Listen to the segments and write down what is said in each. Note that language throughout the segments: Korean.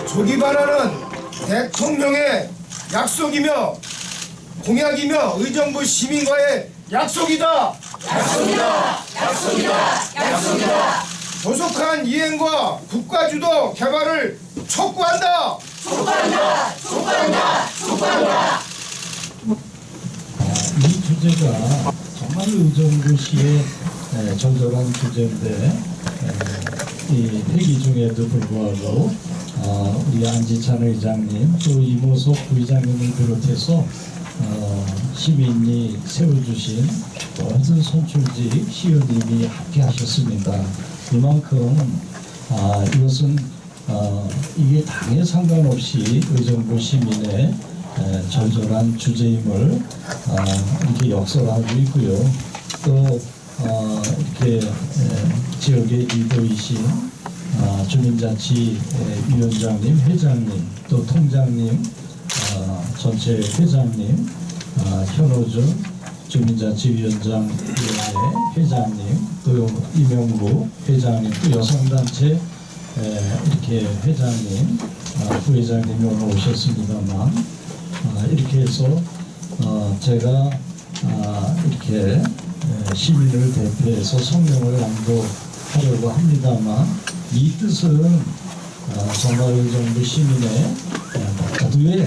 조기 반환은 대통령의 약속이며 공약이며 의정부 시민과의 약속이다. 약속이다. 조속한 이행과 국가주도 개발을 촉구한다. 이 주제가 정말 의정부시의 절절한 주제인데 이 회기 중에도 불구하고 우리 안지찬 의장님 또 이모석 부의장님을 비롯해서 시민이 세워주신 모든 선출직 시의원님이 함께 하셨습니다. 이만큼 이것은 이게 당에 상관없이 의정부 시민의 절절한 주제임을 이렇게 역설하고 있고요. 또 이렇게 지역의 리더이신 주민자치위원장님, 회장님, 또 통장님, 전체 회장님, 현호준 주민자치위원장위원회 회장님, 또 이명구 회장님, 또 여성단체 이렇게 회장님, 부회장님이 오늘 오셨습니다만 이렇게 해서 제가 이렇게 시민을 대표해서 성명을 낭독하려고 합니다만 이 뜻은 정말 의정부 시민의 모두의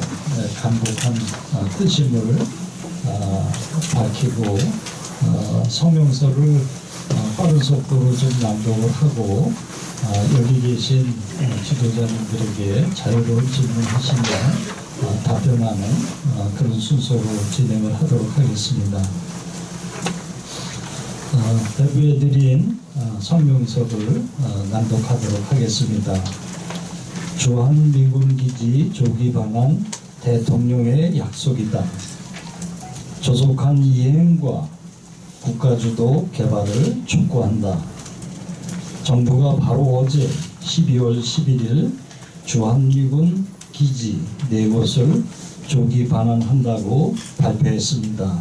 간곡한 뜻임을 밝히고 성명서를 빠른 속도로 좀 낭독을 하고 여기 계신 지도자님들에게 자유로운 질문하시면 답변하는 그런 순서로 진행을 하도록 하겠습니다. 대부해드린 성명서를 낭독하도록 하겠습니다. 주한미군기지 조기 반환 대통령의 약속이다. 조속한 이행과 국가주도 개발을 촉구한다. 정부가 바로 어제 12월 11일 주한미군 기지 4곳을 조기 반환한다고 발표했습니다.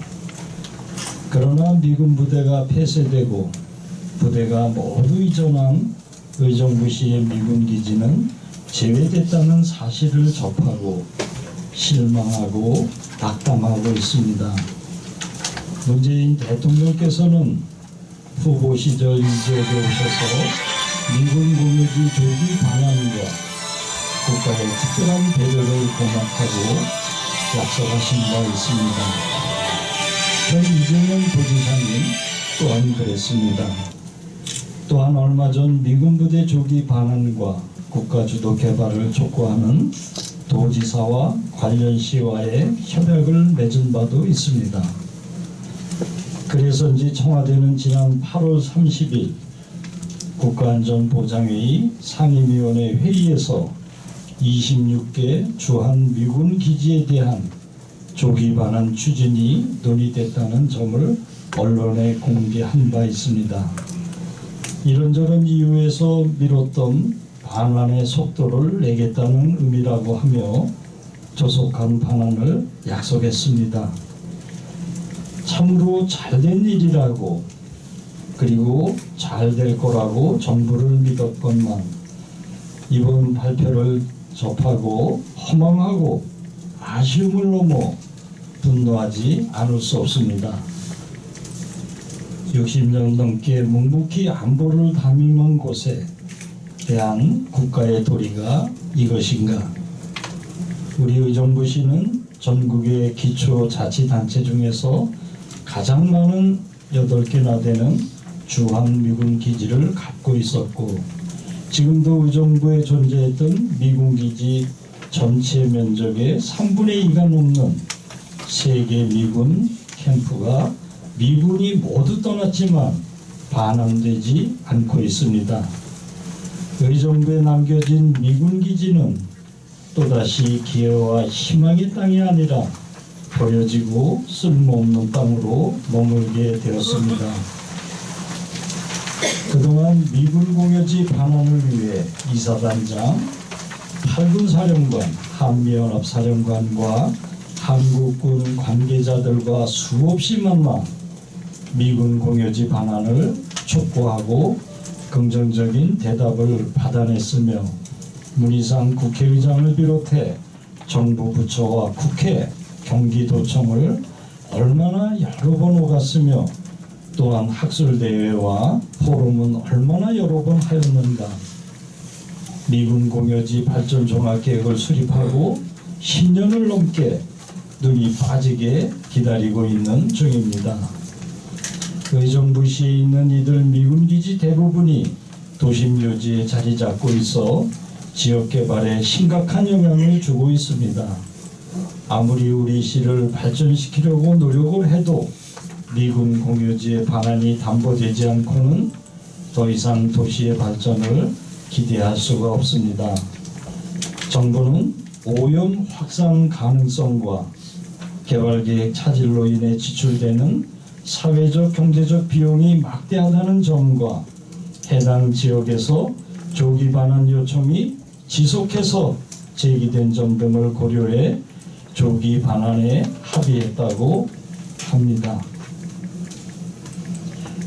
그러나 미군 부대가 폐쇄되고 부대가 모두 이전한 의정부시의 미군 기지는 제외됐다는 사실을 접하고 실망하고 낙담하고 있습니다. 문재인 대통령께서는 후보 시절 이 지역에 오셔서 미군 공유지 조기 반환과 국가의 특별한 배려를 공약하고 약속하신 바 있습니다. 현 이재명 도지사님 또한 그랬습니다. 또한 얼마 전 미군 부대 조기 반환과 국가주도 개발을 촉구하는 도지사와 관련 시와의 협약을 맺은 바도 있습니다. 그래서인지 청와대는 지난 8월 30일 국가안전보장회의 상임위원회 회의에서 26개 주한 미군 기지에 대한 조기 반환 추진이 논의됐다는 점을 언론에 공개한 바 있습니다. 이런저런 이유에서 미뤘던 반환의 속도를 내겠다는 의미라고 하며 조속한 반환을 약속했습니다. 참으로 잘된 일이라고 그리고 잘 될 거라고 정부를 믿었건만 이번 발표를 접하고 허망하고 아쉬움을 넘어 분노하지 않을 수 없습니다. 60년 넘게 묵묵히 안보를 담임한 곳에 대한 국가의 도리가 이것인가? 우리 의정부시는 전국의 기초자치단체 중에서 가장 많은 8개나 되는 주한미군 기지를 갖고 있었고 지금도 의정부에 존재했던 미군기지 전체 면적의 3분의 2가 넘는 3개 미군 캠프가 미군이 모두 떠났지만 반환되지 않고 있습니다. 의정부에 남겨진 미군기지는 또다시 기회와 희망의 땅이 아니라 버려지고 쓸모없는 땅으로 머물게 되었습니다. 그동안 미군 공여지 반환을 위해 이사단장, 8군 사령관, 한미연합 사령관과 한국군 관계자들과 수없이 만나 미군 공여지 반환을 촉구하고 긍정적인 대답을 받아냈으며 문희상 국회의장을 비롯해 정부 부처와 국회, 경기도청을 얼마나 여러 번 오갔으며 또한 학술대회와 포럼은 얼마나 여러 번 하였는가. 미군 공여지 발전 종합계획을 수립하고 10년을 넘게 눈이 빠지게 기다리고 있는 중입니다. 의정부시에 있는 이들 미군기지 대부분이 도심 요지에 자리 잡고 있어 지역 개발에 심각한 영향을 주고 있습니다. 아무리 우리 시를 발전시키려고 노력을 해도 미군 공유지의 반환이 담보되지 않고는 더 이상 도시의 발전을 기대할 수가 없습니다. 정부는 오염 확산 가능성과 개발계획 차질로 인해 지출되는 사회적 경제적 비용이 막대하다는 점과 해당 지역에서 조기 반환 요청이 지속해서 제기된 점 등을 고려해 조기 반환에 합의했다고 합니다.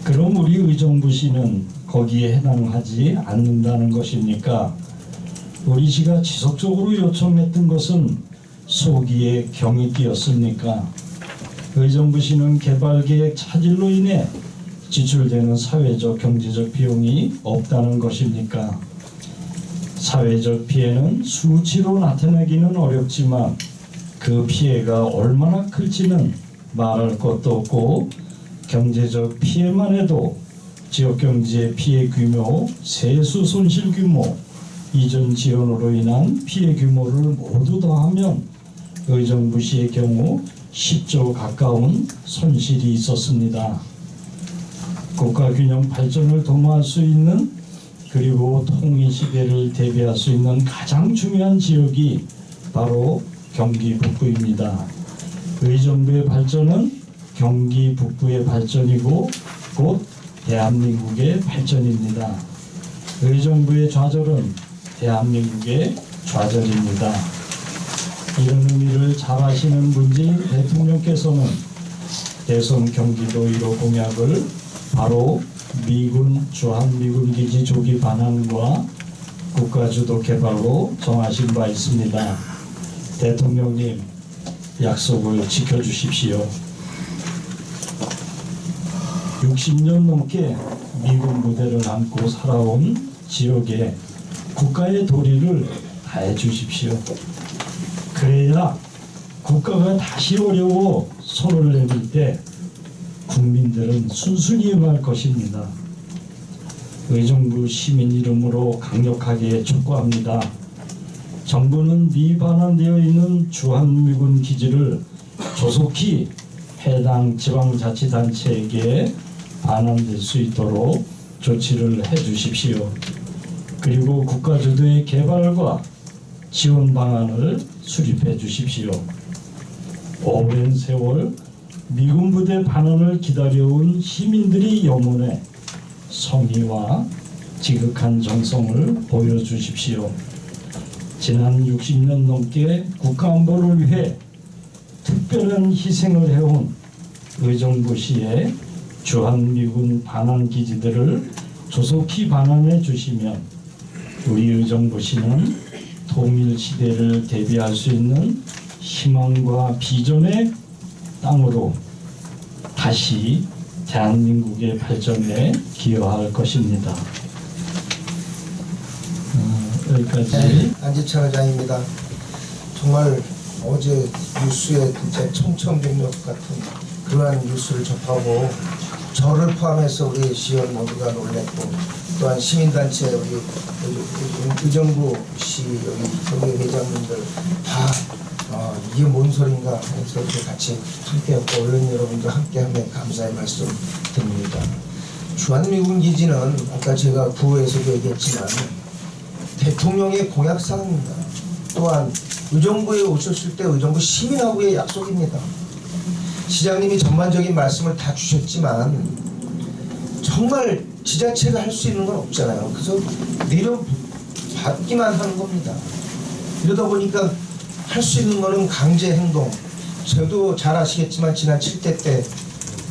그럼 우리 의정부시는 거기에 해당하지 않는다는 것입니까? 우리 시가 지속적으로 요청했던 것은 소기의 경익이었습니까? 의정부시는 개발계획 차질로 인해 지출되는 사회적 경제적 비용이 없다는 것입니까? 사회적 피해는 수치로 나타내기는 어렵지만 그 피해가 얼마나 클지는 말할 것도 없고 경제적 피해만 해도 지역 경제 피해 규모, 세수 손실 규모, 이전 지원으로 인한 피해 규모를 모두 더하면 의정부시의 경우 10조 가까운 손실이 있었습니다. 국가균형 발전을 도모할 수 있는 그리고 통일 시대를 대비할 수 있는 가장 중요한 지역이 바로 경기 북부입니다. 의정부의 발전은 경기 북부의 발전이고 곧 대한민국의 발전입니다. 의정부의 좌절은 대한민국의 좌절입니다. 이런 의미를 잘 아시는 문재인 대통령께서는 대선 경기도 1호 공약을 바로 미군 주한미군 기지 조기 반환과 국가주도 개발로 정하신 바 있습니다. 대통령님, 약속을 지켜주십시오. 60년 넘게 미군 부대를 안고 살아온 지역에 국가의 도리를 다해 주십시오. 그래야 국가가 다시 어려워 손을 내밀 때 국민들은 순순히 응할 것입니다. 의정부 시민 이름으로 강력하게 촉구합니다. 정부는 미반환되어 있는 주한미군 기지를 조속히 해당 지방자치단체에게 반환될 수 있도록 조치를 해주십시오. 그리고 국가주도의 개발과 지원 방안을 수립해 주십시오. 오랜 세월 미군 부대 반환을 기다려온 시민들의 염원에 성의와 지극한 정성을 보여주십시오. 지난 60년 넘게 국가안보를 위해 특별한 희생을 해온 의정부시의 주한미군 반환 기지들을 조속히 반환해 주시면 우리 의정부시는 통일 시대를 대비할 수 있는 희망과 비전의 땅으로 다시 대한민국의 발전에 기여할 것입니다. 여기까지. 네, 안지찬 의장입니다. 정말 어제 뉴스에 진짜 청천벽력 같은 그러한 뉴스를 접하고 저를 포함해서 우리 시의원 모두가 놀랐고 또한 시민단체 우리 의정부시 여기 회장님들 다 이게 뭔 소린가 해서 이렇게 같이 함께했고 언론 여러분들 함께하면 감사의 말씀 드립니다. 주한미군 기지는 아까 제가 구호에서도 얘기했지만 대통령의 공약사항입니다. 또한 의정부에 오셨을 때 의정부 시민하고의 약속입니다. 시장님이 전반적인 말씀을 다 주셨지만 정말 지자체가 할 수 있는 건 없잖아요. 그래서 내려받기만 하는 겁니다. 이러다 보니까 할 수 있는 거는 강제 행동. 저도 잘 아시겠지만 지난 7대 때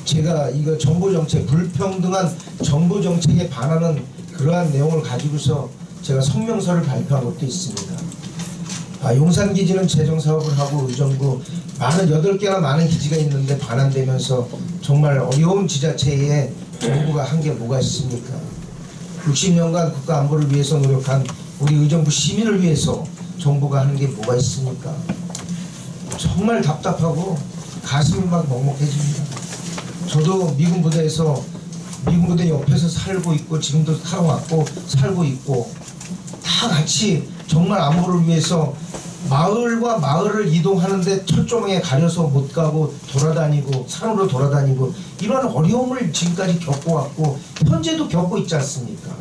제가 이거 정보정책, 불평등한 정보정책에 반하는 그러한 내용을 가지고서 제가 성명서를 발표한 것도 있습니다. 용산 기지는 재정 사업을 하고 의정부 많은 8개나 많은 기지가 있는데 반환되면서 정말 어려운 지자체에 정부가 한 게 뭐가 있습니까? 60년간 국가 안보를 위해서 노력한 우리 의정부 시민을 위해서 정부가 하는 게 뭐가 있습니까? 정말 답답하고 가슴이 막 먹먹해집니다. 저도 미군 부대에서 미군 부대 옆에서 살고 있고 지금도 살아왔고 살고 있고 다 같이 정말 안보를 위해서 마을과 마을을 이동하는데 철조망에 가려서 못 가고 돌아다니고 산으로 돌아다니고 이런 어려움을 지금까지 겪어왔고 현재도 겪고 있지 않습니까?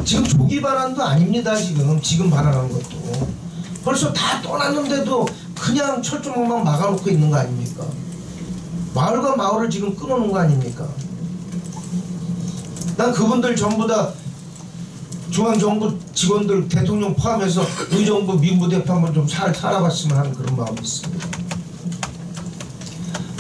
지금 조기 반환도 아닙니다. 지금 반환한 것도 벌써 다 떠났는데도 그냥 철조망만 막아놓고 있는 거 아닙니까? 마을과 마을을 지금 끊어놓은 거 아닙니까? 난 그분들 전부 다 중앙정부 직원들 대통령 포함해서 의정부 민부대표 한번 좀 살아봤으면 하는 그런 마음이 있습니다.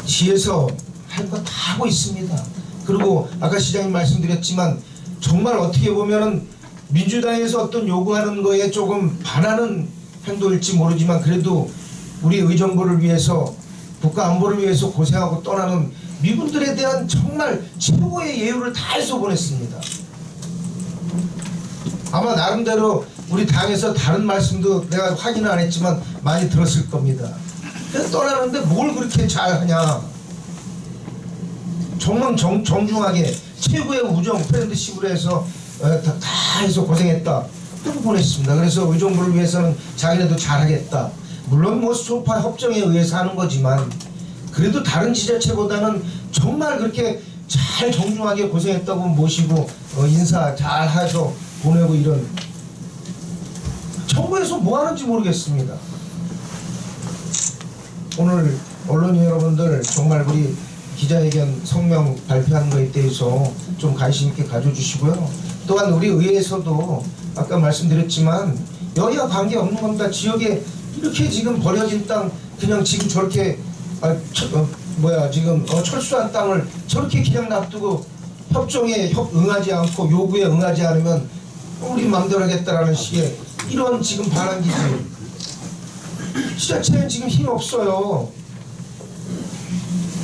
시에서 할 거 다 하고 있습니다. 그리고 아까 시장님 말씀드렸지만 정말 어떻게 보면은 민주당에서 어떤 요구하는 거에 조금 반하는 행동일지 모르지만 그래도 우리 의정부를 위해서 국가 안보를 위해서 고생하고 떠나는 미군들에 대한 정말 최고의 예우를 다해서 보냈습니다. 아마 나름대로 우리 당에서 다른 말씀도 내가 확인은 안 했지만 많이 들었을 겁니다. 그래서 떠나는데 뭘 그렇게 잘하냐. 정말 정중하게 최고의 우정 프렌드십으로 해서 다 해서 고생했다. 그렇게 보냈습니다. 그래서 의정부를 위해서는 자기네도 잘하겠다. 물론 뭐 소파 협정에 의해서 하는 거지만 그래도 다른 지자체보다는 정말 그렇게 잘 정중하게 고생했다고 모시고 인사 잘 해서 보내고 이런 정부에서 뭐 하는지 모르겠습니다. 오늘 언론인 여러분들 정말 우리 기자회견 성명 발표한 거에 대해서 좀 관심 있게 가져주시고요. 또한 우리 의회에서도 아까 말씀드렸지만 여야 관계없는 겁니다. 지역에 이렇게 지금 버려진 땅 그냥 지금 저렇게 지금 철수한 땅을 저렇게 그냥 놔두고 협정에 응하지 않고 요구에 응하지 않으면 우리 마음대로 하겠다라는 식의 이런 지금 반환기지. 지자체는 지금 힘이 없어요.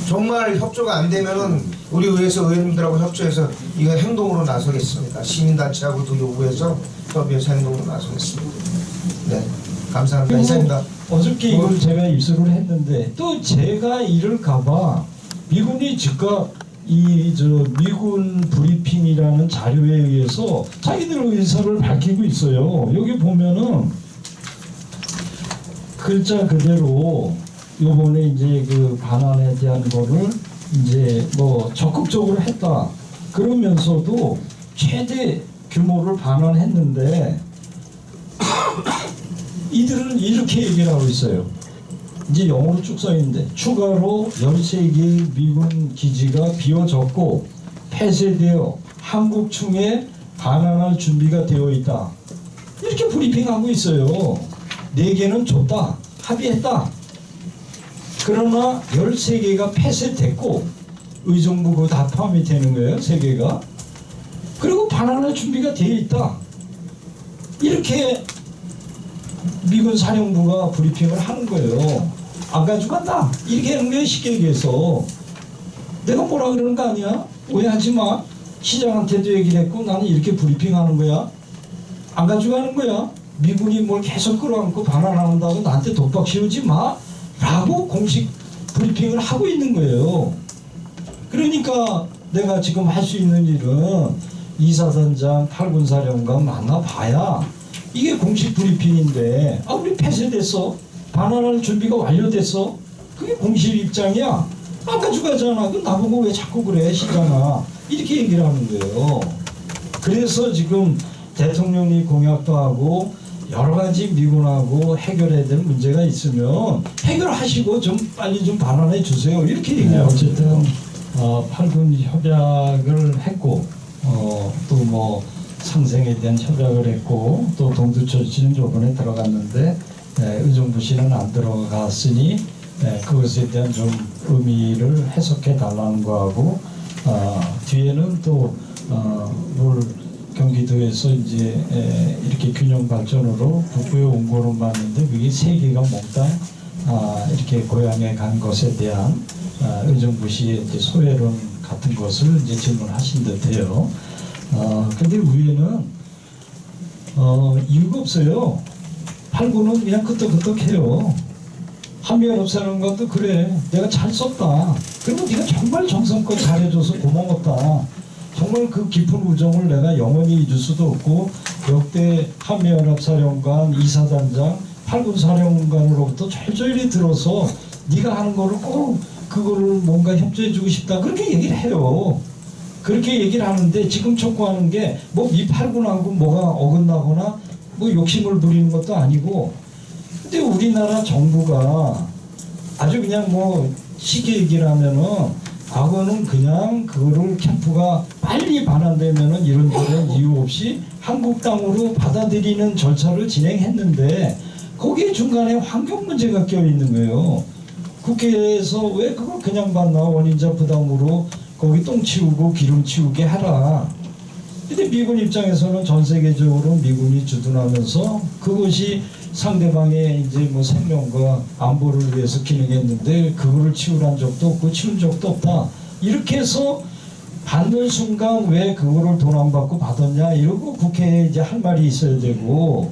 정말 협조가 안 되면은 우리 의회에서 의원님들하고 협조해서 이거 행동으로 나서겠습니다. 시민단체하고도 요구해서 협의해서 행동으로 나서겠습니다. 네, 감사합니다. 이상입니다. 어저께 이걸 제가 입수를 했는데 또 제가 이럴까봐 미군이 즉각 미군 브리핑이라는 자료에 의해서 자기들 의사를 밝히고 있어요. 여기 보면은 글자 그대로 요번에 이제 그 반환에 대한 거를 이제 뭐 적극적으로 했다. 그러면서도 최대 규모를 반환했는데 이들은 이렇게 얘기를 하고 있어요. 이제 영어로 쭉 써있는데 추가로 13개 미군 기지가 비워졌고 폐쇄되어 한국충에 반환할 준비가 되어 있다. 이렇게 브리핑하고 있어요. 4개는 줬다. 합의했다. 그러나 13개가 폐쇄됐고 의정부 그거 다 포함이 되는 거예요. 3개가. 그리고 반환할 준비가 되어 있다. 이렇게 미군 사령부가 브리핑을 하는 거예요. 안 가져간다. 이렇게 하는 거예요. 쉽게 얘기해서. 내가 뭐라 그러는 거 아니야? 오해하지 마. 시장한테도 얘기를 했고 나는 이렇게 브리핑하는 거야. 안 가져가는 거야. 미군이 뭘 계속 끌어안고 반환한다고 나한테 독박 씌우지 마. 라고 공식 브리핑을 하고 있는 거예요. 그러니까 내가 지금 할 수 있는 일은 이사단장 8군사령관 만나봐야 이게 공식 브리핑인데 우리 폐쇄됐어. 반환할 준비가 완료됐어. 그게 공식 입장이야. 안 가져가잖아. 그럼 나보고 왜 자꾸 그래 시잖아. 이렇게 얘기를 하는 거예요. 그래서 지금 대통령이 공약도 하고 여러 가지 미군하고 해결해야 될 문제가 있으면 해결하시고 좀 빨리 좀 반환해 주세요. 이렇게 얘기해요. 어쨌든 8군 협약을 했고 또 뭐 상생에 대한 협약을 했고 또 동두천씨는 요번에 들어갔는데 의정부시는 안 들어갔으니 그것에 대한 좀 의미를 해석해 달라는 거하고 뒤에는 또 뭘 경기도에서 이제 이렇게 균형 발전으로 북부에 온 거로 봤는데 그게 3개가 몽땅 이렇게 고향에 간 것에 대한 의정부 시의 이제 소회론 같은 것을 이제 질문하신 듯해요. 근데 위에는 이유가 없어요. 8구는 그냥 끄떡끄떡해요. 한미연합 사는 것도 그래. 내가 잘 썼다. 그리고 네가 정말 정성껏 잘해줘서 고마웠다. 정말 그 깊은 우정을 내가 영원히 잊을 수도 없고 역대 한미연합 사령관 이사단장 8군 사령관으로부터 절절히 들어서 네가 하는 거를 꼭 그거를 뭔가 협조해주고 싶다. 그렇게 얘기를 해요. 그렇게 얘기를 하는데 지금 촉구하는 게 뭐 이 8군하고 뭐가 어긋나거나 뭐 욕심을 부리는 것도 아니고 근데 우리나라 정부가 아주 그냥 뭐 쉽게 얘기를 하면은 과거는 그냥 그거를 캠프가 빨리 반환되면은 이런저런 이유 없이 한국 땅으로 받아들이는 절차를 진행했는데 거기에 중간에 환경 문제가 껴 있는 거예요. 국회에서 왜 그걸 그냥 받나 원인자 부담으로 거기 똥 치우고 기름 치우게 하라. 근데 미군 입장에서는 전 세계적으로 미군이 주둔하면서 그것이 상대방의 이제 뭐 생명과 안보를 위해서 기능했는데 그거를 치우란 적도 없고 치운 적도 없다. 이렇게 해서 받는 순간 왜 그거를 돈 안 받고 받았냐 이러고 국회에 이제 할 말이 있어야 되고,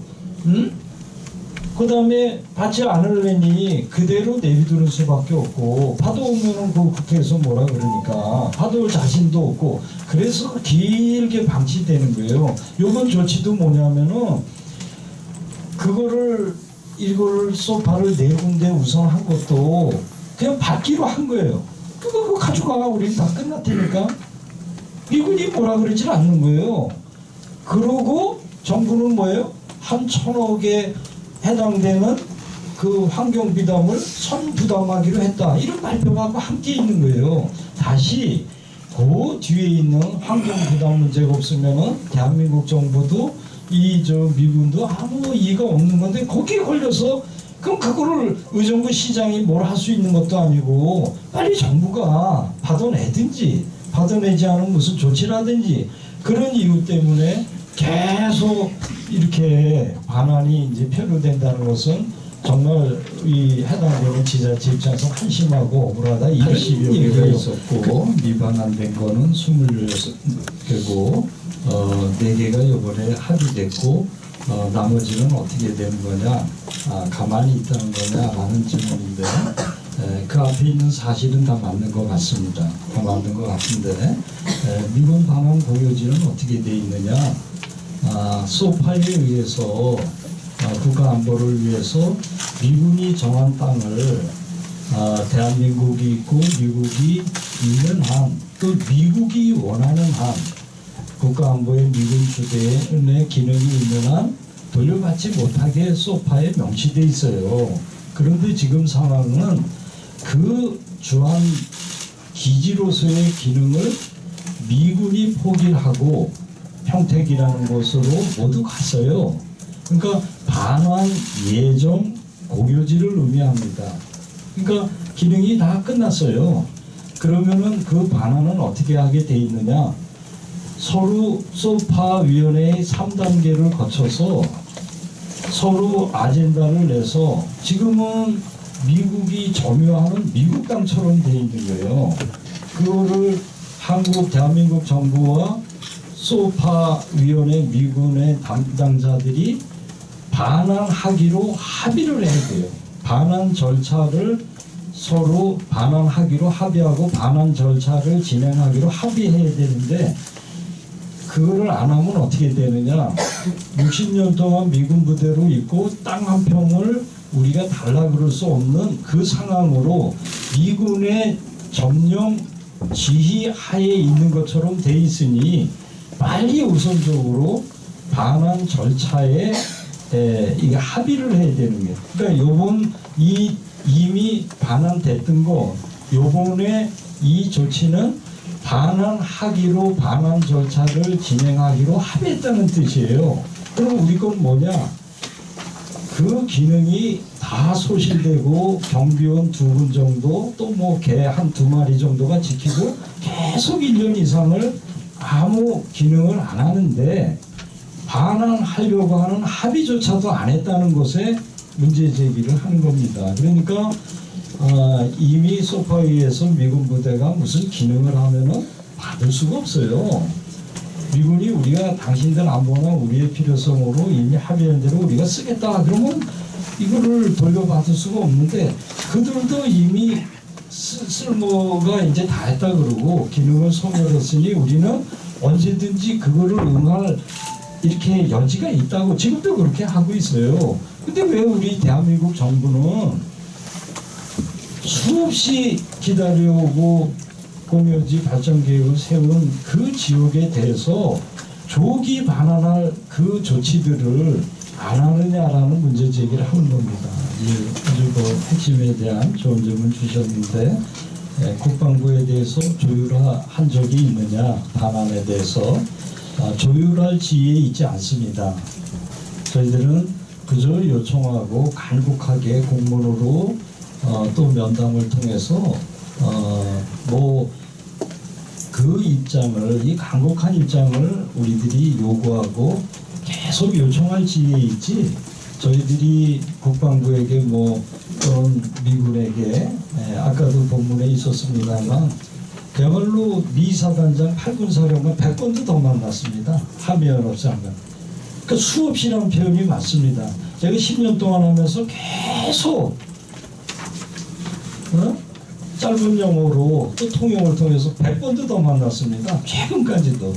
그 다음에 받지 않으려니 그대로 내비두는 수밖에 없고 받아오면은 그 국회에서 뭐라 그러니까 받아올 자신도 없고 그래서 길게 방치되는 거예요. 요번 조치도 뭐냐면은 그거를 이걸 소파를 4군데 우선 한 것도 그냥 받기로 한 거예요. 그거 가져가 우리 다 끝났다니까 미군이 뭐라 그러질 않는 거예요. 그러고 정부는 뭐예요? 한 1,000억에 해당되는 그 환경 부담을 선부담하기로 했다. 이런 발표가 함께 있는 거예요. 다시 그 뒤에 있는 환경 부담 문제가 없으면은 대한민국 정부도 이 미군도 아무 이의가 없는 건데 거기에 걸려서 그럼 그거를 의정부 시장이 뭘 할 수 있는 것도 아니고 빨리 정부가 받아내든지 받아내지 않으면 무슨 조치를 하든지 그런 이유 때문에 계속 이렇게 반환이 이제 표류된다는 것은 정말 이 해당되는 지자체 입장에서 한심하고 억울하다. 20여 개가 있었고 미반환된 거는 26개고 4개가 이번에 합의됐고 나머지는 어떻게 되는 거냐 가만히 있다는 거냐 라는 질문인데 그 앞에 있는 사실은 다 맞는 것 같습니다. 다 맞는 것 같은데 미군 반환 고려지는 어떻게 돼 있느냐 소파에 의해서 국가 안보를 위해서 미군이 정한 땅을 대한민국이 있고 미국이 있는 한 또 미국이 원하는 한 국가 안보의 미군 주대의 기능이 있는 한 돌려받지 못하게 소파에 명시돼 있어요. 그런데 지금 상황은 그 주한 기지로서의 기능을 미군이 포기를 하고 평택이라는 곳으로 모두 갔어요. 그러니까 반환 예정 고교지를 의미합니다. 그러니까 기능이 다 끝났어요. 그러면은 그 반환은 어떻게 하게 돼 있느냐? 서로 소파위원회의 3단계를 거쳐서 서로 아젠다를 내서 지금은 미국이 점유하는 미국 땅처럼 돼 있는 거예요. 그거를 대한민국 정부와 소파위원회 미군의 담당자들이 반환하기로 합의를 해야 돼요. 반환 절차를 서로 반환하기로 합의하고 반환 절차를 진행하기로 합의해야 되는데 그거를 안 하면 어떻게 되느냐 60년 동안 미군 부대로 있고 땅 한 평을 우리가 달라 그럴 수 없는 그 상황으로 미군의 점령 지휘 하에 있는 것처럼 돼 있으니 빨리 우선적으로 반환 절차에 이게 합의를 해야 되는 거예요. 그러니까 요번 이미 반환됐던 거 요번에 이 조치는 반환하기로 반환 절차를 진행하기로 합의했다는 뜻이에요. 그럼 우리 건 뭐냐? 그 기능이 다 소실되고 경비원 2분 정도 또 뭐 개 한 2마리 정도가 지키고 계속 1년 이상을 아무 기능을 안 하는데 반환하려고 하는 합의조차도 안 했다는 것에 문제 제기를 하는 겁니다. 그러니까 이미 소파위에서 미군 부대가 무슨 기능을 하면은 받을 수가 없어요. 미군이 우리가 당신들 안보나 우리의 필요성으로 이미 합의한 대로 우리가 쓰겠다 그러면 이거를 돌려받을 수가 없는데 그들도 이미 쓸모가 이제 다 했다 그러고 기능을 소멸했으니 우리는 언제든지 그거를 응할 이렇게 여지가 있다고 지금도 그렇게 하고 있어요. 근데 왜 우리 대한민국 정부는 수없이 기다려오고 공유지 발전 계획을 세운 그 지역에 대해서 조기 반환할 그 조치들을 안 하느냐라는 문제 제기를 하는 겁니다. 아주 그 핵심에 대한 좋은 점을 주셨는데 국방부에 대해서 조율한 적이 있느냐 반환에 대해서 조율할 지위에 있지 않습니다. 저희들은 그저 요청하고 간곡하게 공문으로 또 면담을 통해서 그 입장을 이 간곡한 입장을 우리들이 요구하고 계속 요청할 지위에 있지 저희들이 국방부에게 또는 미군에게 아까도 본문에 있었습니다만 그야말로 미 사단장 8군 사령관 100번도 더 만났습니다. 하미연업 장관. 그 수없이라는 표현이 맞습니다. 제가 10년 동안 하면서 계속 짧은 영어로 또 통역을 통해서 100번도 더 만났습니다. 최근까지도.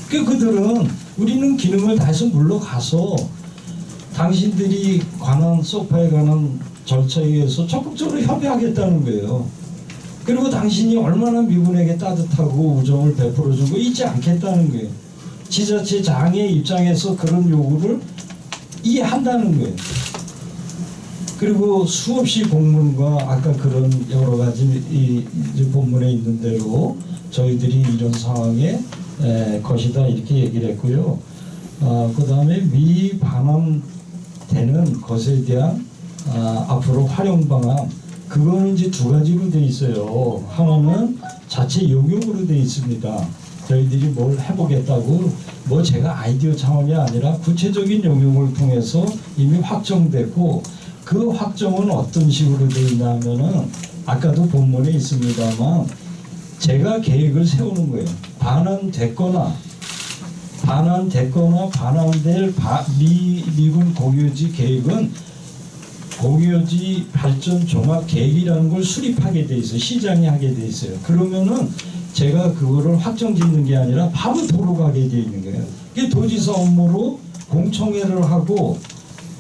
그들은 우리는 기능을 다해서 물러가서 당신들이 관한 소파에 관한 절차에 의해서 적극적으로 협의하겠다는 거예요. 그리고 당신이 얼마나 미군에게 따뜻하고 우정을 베풀어준 거 잊지 않겠다는 거예요. 지자체 장의 입장에서 그런 요구를 이해한다는 거예요. 그리고 수없이 공문과 아까 그런 여러 가지 이제 본문에 있는 대로 저희들이 이런 상황에 것이다 이렇게 얘기를 했고요. 그 다음에 미반환되는 것에 대한 앞으로 활용 방안 그거는 이제 두 가지로 돼 있어요. 하나는 자체 용역으로 돼 있습니다. 저희들이 뭘 해보겠다고 제가 아이디어 차원이 아니라 구체적인 용역을 통해서 이미 확정됐고 그 확정은 어떤 식으로 되어 있냐면은 아까도 본문에 있습니다만 제가 계획을 세우는 거예요. 반환될 미군 공유지 계획은 공유지 발전 종합 계획이라는 걸 수립하게 돼 있어요. 시장이 하게 돼 있어요. 그러면은 제가 그거를 확정 짓는 게 아니라 바로 도로가게 돼 있는 거예요. 이게 도지사 업무로 공청회를 하고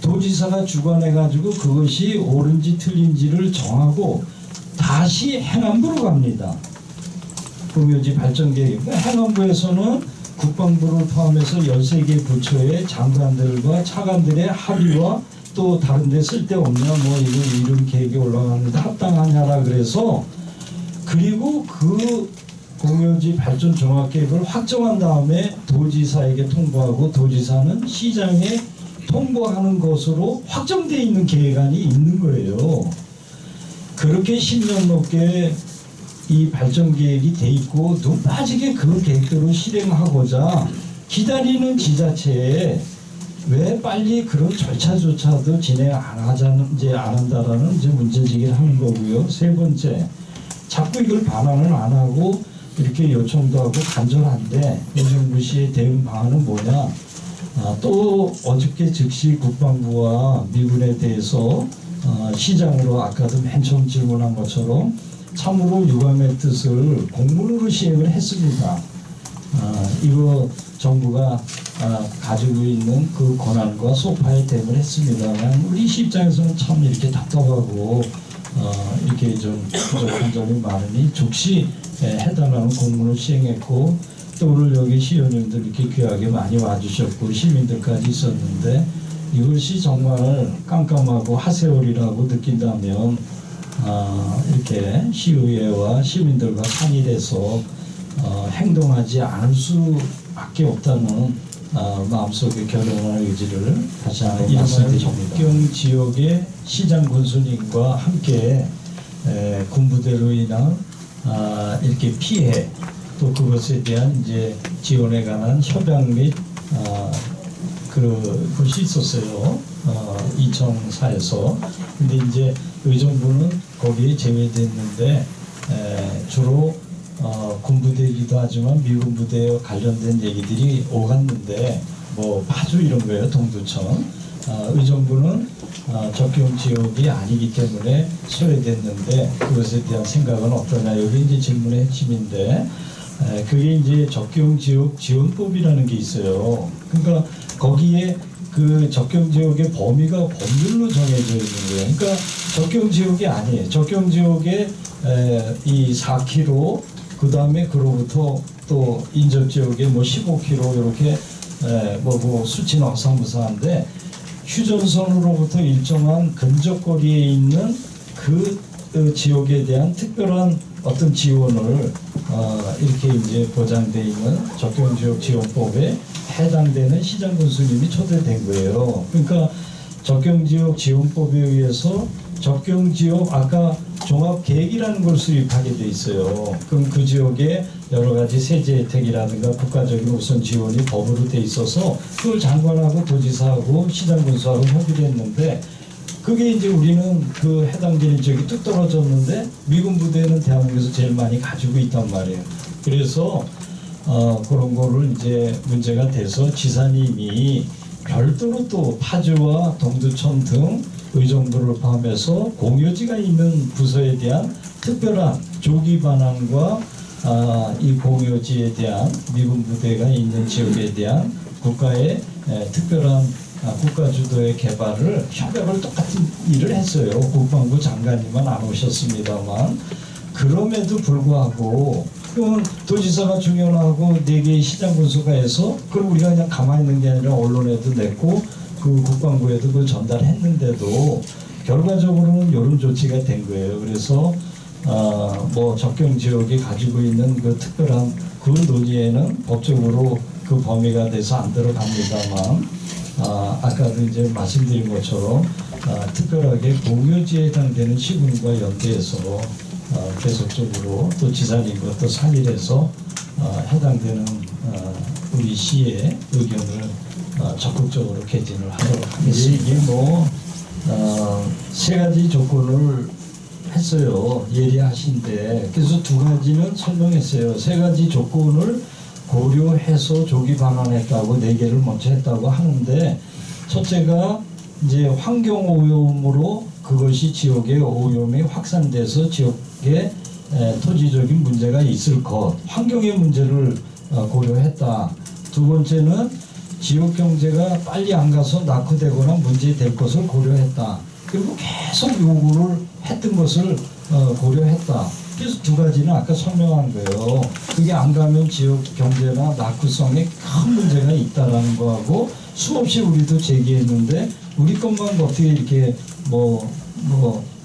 도지사가 주관해가지고 그것이 옳은지 틀린지를 정하고 다시 행안부로 갑니다. 공유지 발전 계획. 행안부에서는 국방부를 포함해서 13개 부처의 장관들과 차관들의 합의와 또 다른 데 쓸데없냐 이거 이런 계획에 올라가는데 합당하냐라 그래서 그리고 그 공유지 발전 종합계획을 확정한 다음에 도지사에게 통보하고 도지사는 시장에 통보하는 것으로 확정되어 있는 계획안이 있는 거예요. 그렇게 10년 넘게 이 발전 계획이 돼 있고 눈 빠지게 그 계획대로 실행하고자 기다리는 지자체에 왜 빨리 그런 절차조차도 진행 안 한다라는 이제 문제제기를 하는 거고요. 세 번째, 자꾸 이걸 반환을 안 하고 이렇게 요청도 하고 간절한데 윤정부 씨의 대응 방안은 뭐냐? 또 어저께 즉시 국방부와 미군에 대해서 시장으로 아까도 맨 처음 질문한 것처럼 참으로 유감의 뜻을 공문으로 시행을 했습니다. 이거 정부가 가지고 있는 그 권한과 소파에 대응을 했습니다만 우리 시 입장에서는 참 이렇게 답답하고 이렇게 좀 부족한 점이 많으니 즉시 해달라는 공문을 시행했고 또 오늘 여기 시의원님들 이렇게 귀하게 많이 와주셨고 시민들까지 있었는데 이것이 정말 깜깜하고 하세월이라고 느낀다면 이렇게 시의회와 시민들과 상의해서 행동하지 않을 수밖에 없다는 마음속에 결연한 의지를 다시 한번 말씀드립니다. 접경 지역의 시장 군수님과 함께 군부대로 인한 이렇게 피해 또 그것에 대한 이제 지원에 관한 협약 및 그것이 있었어요. 이청사에서. 근데 이제 의정부는 거기에 제외됐는데 주로 군부대이기도 하지만 미군 부대에 관련된 얘기들이 오갔는데 뭐 파주 이런 거예요. 동두천. 의정부는 적경 지역이 아니기 때문에 소외됐는데 그것에 대한 생각은 어떠냐. 여기 이제 질문의 핵심인데 그게 이제 적경 지역 지원법이라는 게 있어요. 그러니까 거기에 그 적경 지역의 범위가 법률로 정해져 있는 거예요. 그러니까 적경 지역이 아니에요. 적경 지역에 이 4km 그 다음에 그로부터 또 인접 지역에 뭐 15km 이렇게 뭐 수치는 어상무상한데 휴전선으로부터 일정한 근접거리에 있는 그 지역에 대한 특별한 어떤 지원을 이렇게 이제 보장되어 있는 적경지역 지원법에 해당되는 시장군수님이 초대된 거예요. 그러니까 적경지역 지원법에 의해서 적경지역 아까 종합계획이라는 걸 수립하게 돼 있어요. 그럼 그 지역에 여러 가지 세제 혜택이라든가 국가적인 우선 지원이 법으로 돼 있어서 그걸 장관하고 도지사하고 시장군수하고 협의를 했는데 그게 이제 우리는 그 해당되는 지역이 뚝 떨어졌는데 미군 부대는 대한민국에서 제일 많이 가지고 있단 말이에요. 그래서 그런 거를 이제 문제가 돼서 지사님이 별도로 또 파주와 동두천 등 의정부를 포함해서 공여지가 있는 부서에 대한 특별한 조기 반환과 이 공여지에 대한 미군 부대가 있는 지역에 대한 국가의 특별한 국가 주도의 개발을 협약을 똑같은 일을 했어요. 국방부 장관님은 안 오셨습니다만 그럼에도 불구하고 그러면 도지사가 중요하고 4개의 시장군수가 해서 그럼 우리가 그냥 가만히 있는 게 아니라 언론에도 냈고 그 국방부에도 그걸 전달했는데도 결과적으로는 이런 조치가 된 거예요. 그래서 뭐 적경 지역이 가지고 있는 그 특별한 그 논의에는 법적으로 그 범위가 돼서 안 들어갑니다만 아까도 이제 말씀드린 것처럼 특별하게 공유지에 해당되는 시군과 연계해서 계속적으로 또 지사님과 또 상의를 해서 해당되는 우리 시의 의견을 적극적으로 개진을 하도록 하겠습니다. 이게 뭐 세 가지 조건을 했어요. 예리하신데 그래서 2가지는 설명했어요. 3가지 조건을 고려해서 조기 반환했다고 4개를 먼저 했다고 하는데 첫째가 이제 환경 오염으로 그것이 지역의 오염이 확산돼서 지역에 토지적인 문제가 있을 것, 환경의 문제를 고려했다. 2번째는 지역 경제가 빨리 안 가서 낙후되거나 문제될 것을 고려했다. 그리고 계속 요구를 했던 것을 고려했다. 그래서 2가지는 아까 설명한 거예요. 그게 안 가면 지역 경제나 낙후성에 큰 문제가 있다라는 거하고 수없이 우리도 제기했는데 우리 것만 어떻게 이렇게 뭐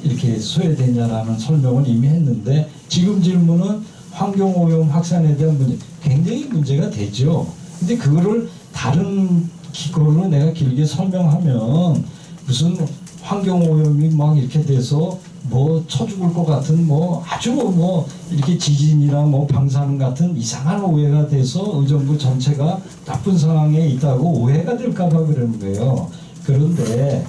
이렇게 소외되냐라는 설명을 이미 했는데 지금 질문은 환경오염 확산에 대한 문제 굉장히 문제가 되죠. 근데 그거를 다른 기고로 내가 길게 설명하면 무슨 환경오염이 막 이렇게 돼서 뭐 쳐죽을 것 같은 뭐 아주 뭐 이렇게 지진이나 뭐 방사능 같은 이상한 오해가 돼서 의정부 전체가 나쁜 상황에 있다고 오해가 될까봐 그러는 거예요. 그런데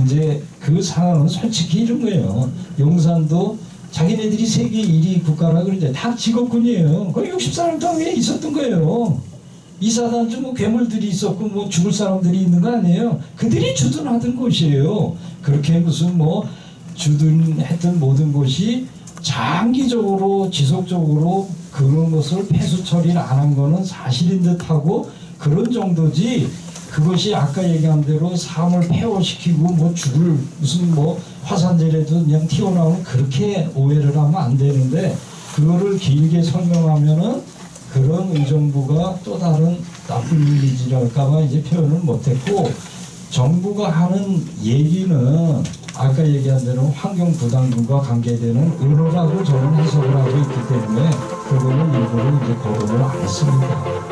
이제 그 상황은 솔직히 이런 거예요. 용산도 자기네들이 세계 1위 국가라 그러는데 다 직업군이에요. 거의 60사람 동에 있었던 거예요. 이사단주 뭐 괴물들이 있었고 뭐 죽을 사람들이 있는 거 아니에요. 그들이 주둔하던 곳이에요. 그렇게 무슨 뭐 주둔했던 모든 곳이 장기적으로 지속적으로 그런 것을 폐수 처리를 안 한 거는 사실인 듯하고 그런 정도지 그것이 아까 얘기한 대로 삶을 폐허시키고 뭐 죽을 무슨 뭐 화산재래도 그냥 튀어나오는 그렇게 오해를 하면 안 되는데 그거를 길게 설명하면은 그런 의정부가 또 다른 나쁜 이미지랄까봐 이제 표현을 못했고 정부가 하는 얘기는 아까 얘기한 대로 환경부담금과 관계되는 의료라고 저는 해석을 하고 있기 때문에 그거는 일부러 이제 거론을 안 했습니다.